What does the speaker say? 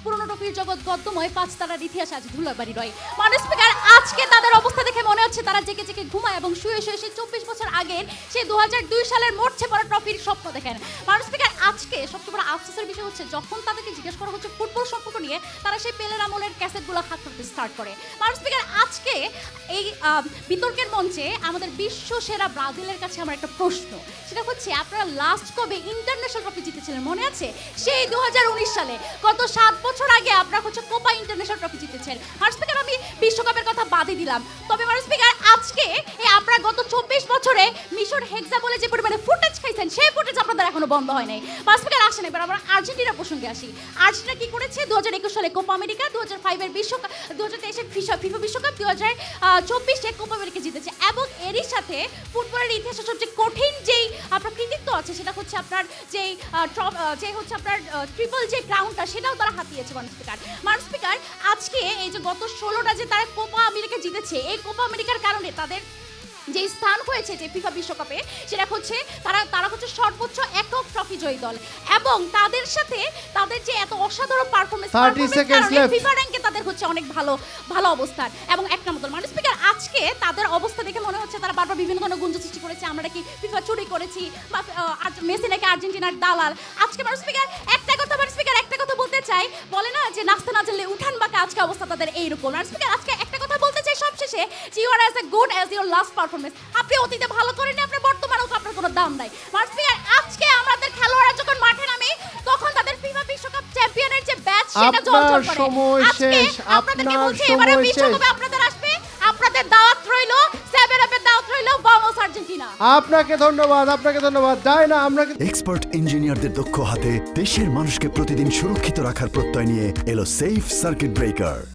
পুরনো ট্রফির জগৎ গদ্যময় 5 তারার ইতিহাস আজ ধুলাবাড়ি রয়। মাননীয় স্পিকার, আজকে তাদের অবস্থা দেখে মনে হচ্ছে তারা জেগে জেগে ঘুমায় এবং শুয়ে শুয়ে সেই 24 বছর আগের সেই 2002 সালের মরছে পড়া ট্রফির স্বপ্ন দেখেন। মাননীয় স্পিকার, আজকে সবচেয়ে বড় আফসোসের বিষয় হচ্ছে যখন তাদেরকে জিজ্ঞেস করা হচ্ছে ফুটবল সম্পর্ক নিয়ে, তারা সেই পেলের আমলের ক্যাসেটগুলো হাত করতে স্টার্ট করে। মাননীয় স্পিকার, আজকে এই বিতর্কের মঞ্চে আমাদের বিশ্ব সেরা ব্রাজিলের কাছে আমার একটা প্রশ্ন, সেটা হচ্ছে আপনারা লাস্ট কবে ইন্টারন্যাশনাল ট্রফি জিতেছিলেন মনে আছে? সেই 2019 সালে। গত 7 বছর আগে আপনারা হচ্ছে কোপা ইন্টারন্যাশনাল ট্রফি জিতেছেন। মাননীয় স্পিকার, আমি বিশ্বকাপের কথা বাদই দিলাম, তবে মাননীয় স্পিকার আজকে এই আপনারা গত 24 বছরে মিশর হেক্সা বলে যে পরিমাণে ফুটেজ খাইছেন, সেই ফুটেজ আপনাদের এখনো বন্ধ হয় নাই। মাননীয় স্পিকার, আসেন এবার আমরা আর্জেন্টিনা প্রসঙ্গে আসি। আর্জেন্টিনা কি করেছে? 2021 সালে কোপা আমেরিকা, 2005 এর বিশ্বকাপ, 2023 এর ফিফা বিশ্বকাপ, 2024 কোপা আমেরিকা জিতেছে এবং এরই সাথে ফুটবলের ইতিহাসে সবচেয়ে কঠিন যেই আপনার কৃতিত্ব আছে সেটা হচ্ছে আপনার যেই হচ্ছে আপনার ট্রিপল যে ক্রাউনটা, সেটাও তারা হাতিয়েছে। মাননীয় স্পিকার, মাননীয় স্পিকার, আজকে এই যে গত 16টা যে তারা কোপা আমেরিকা জিতেছে, এই কোপা আমেরিকার কারণে তাদের যে স্থান হয়েছে যে ফিফা বিশ্বকাপে, সেটা হচ্ছে তারা হচ্ছে সর্বোচ্চ একক ট্রফি জয়ী দল এবং তাদের সাথে তাদের যে এত অসাধারণ পারফরম্যান্স ফিফা র্যাঙ্কে তাদের হচ্ছে অনেক ভালো অবস্থান এবং এক নম্বর দল। মাননীয় স্পিকার, আজকে তাদের অবস্থা দেখে মনে হচ্ছে তারা বারবার বিভিন্ন ধরনের গুঞ্জন সৃষ্টি করেছে, আমরা নাকি ফিফা চুরি করেছি বা মেসি নাকি আর্জেন্টিনার দালাল। আজকে মাননীয় স্পিকার একটা কথা বলতে চাই, বলে না যে নাস্তা না জানলে উঠান বাঁকা, আজকে অবস্থা তাদের এইরকম। মাননীয় স্পিকার, আজকে একটা কথা বলতে চাই সবশেষে, যে you are as good as your last performance. আপনি অতীতে ভালো করেননি, আপনার বর্তমানেও আপনার কোনো দাম নাই। মাননীয় স্পিকার, আজকে আমাদের খেলোয়াড়রা যখন মাঠে নামে তখন তাদের ফিফা বিশ্বকাপ চ্যাম্পিয়নের যে ব্যাচ সেটা জ্বলজ্বল করে। আজকে আপনাদেরকে বলছি এবারে বিশ্বকাপে আপনাদের আসবে, আপনাদের দাওয়াত রইলো, 7 আপের দাওয়াত রইলো, ভামোস আর্জেন্টিনা। আপনাকে ধন্যবাদ। ডায়না, আমরা এক্সপার্ট ইঞ্জিনিয়ারদের দক্ষ হাতে দেশের মানুষকে প্রতিদিন সুরক্ষিত রাখার প্রত্যয় নিয়ে এলো সেফ সার্কিট ব্রেকার।